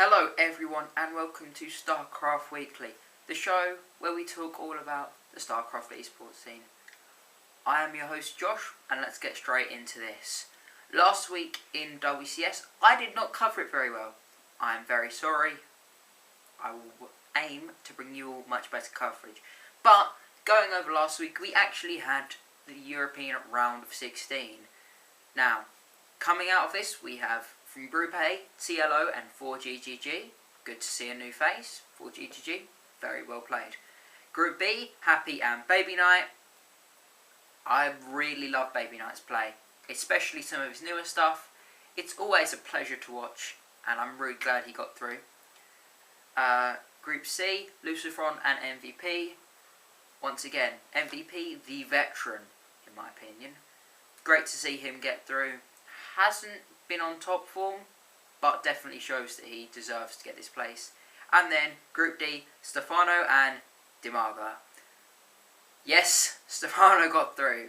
Hello everyone and welcome to Starcraft Weekly, the show where we talk all about the Starcraft esports scene. I am your host Josh and let's get straight into this. Last week in WCS I did not cover it very well. I am very sorry. I will aim to bring you all much better coverage. But going over last week we actually had the European round of 16. Now, coming out of this we have from Group A, TLO and 4GGG. Good to see a new face. 4GGG, very well played. Group B, Happy and Baby Knight. I really love Baby Knight's play, especially some of his newer stuff. It's always a pleasure to watch, and I'm really glad he got through. Group C, Lucifron and MVP. Once again, MVP, the veteran, in my opinion. Great to see him get through. Hasn't been on top form, but definitely shows that he deserves to get this place. And then Group D, Stefano and Dimaga. Yes, Stefano got through.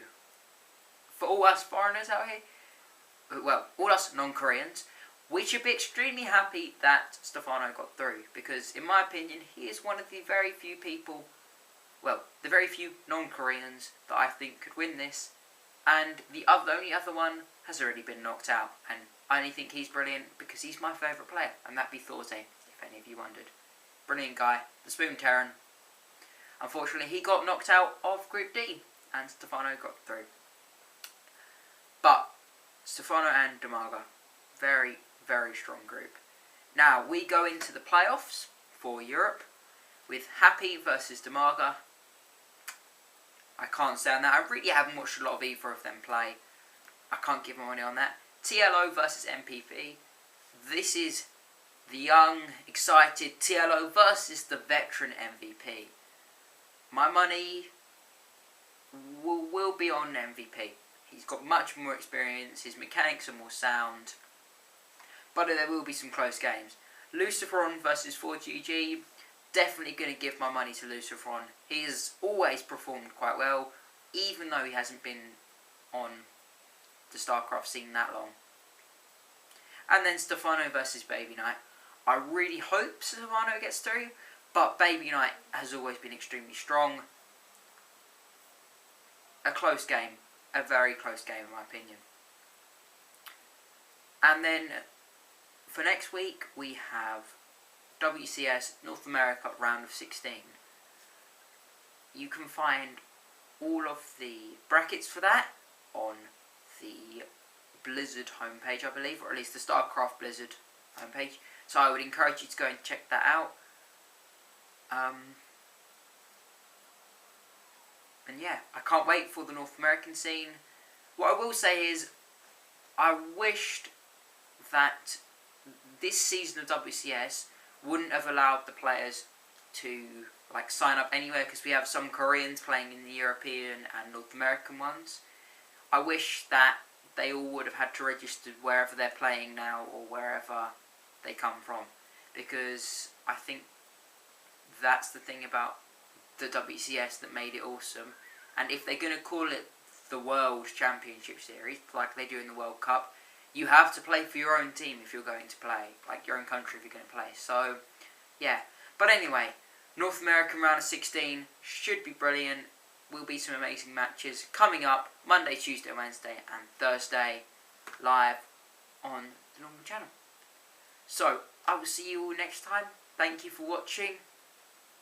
For all us foreigners out here, well, all us non-Koreans, we should be extremely happy that Stefano got through, because in my opinion he is one of the very few people, well, the very few non-Koreans that I think could win this, and the only other one has already been knocked out, and I only think he's brilliant because he's my favourite player, and that'd be Thorte, if any of you wondered. Brilliant guy, the Spoon Terran. Unfortunately, he got knocked out of Group D, and Stefano got through. But Stefano and Dimaga, very, very strong group. Now, we go into the playoffs for Europe with Happy versus Dimaga. I can't stand that. I really haven't watched a lot of either of them play. I can't give my money on that. TLO versus MPP. This is the young, excited TLO versus the veteran MVP. My money will be on MVP. He's got much more experience, his mechanics are more sound, but there will be some close games. Lucifron versus 4GG. Definitely going to give my money to Lucifron. He has always performed quite well, even though he hasn't been on the Starcraft scene that long. And then Stefano versus Baby Knight. I really hope Stefano gets through, but Baby Knight has always been extremely strong. A close game. A very close game in my opinion. And then for next week we have WCS North America round of 16. You can find all of the brackets for that on the Blizzard homepage, I believe, or at least the Starcraft Blizzard homepage. So I would encourage you to go and check that out. And yeah, I can't wait for the North American scene. What I will say is, I wished that this season of WCS wouldn't have allowed the players to sign up anywhere, because we have some Koreans playing in the European and North American ones. I wish that they all would have had to register wherever they're playing now or wherever they come from, because I think that's the thing about the WCS that made it awesome. And if they're going to call it the World Championship Series, like they do in the World Cup, you have to play for your own team if you're going to play, like your own country if you're going to play. So, yeah. But anyway, North American round of 16 should be brilliant. Will be some amazing matches coming up Monday, Tuesday, Wednesday and Thursday live on the normal channel. So, I will see you all next time. Thank you for watching.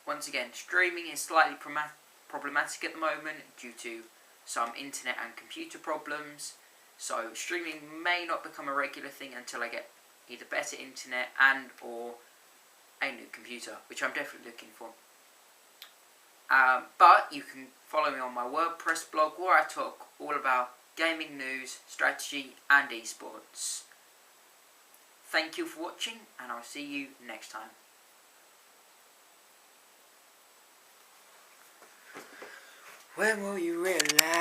Once again, streaming is slightly problematic at the moment due to some internet and computer problems. So, streaming may not become a regular thing until I get either better internet and or a new computer, which I'm definitely looking for. But you can follow me on my WordPress blog where I talk all about gaming news, strategy and esports. Thank you for watching and I'll see you next time. When will you realize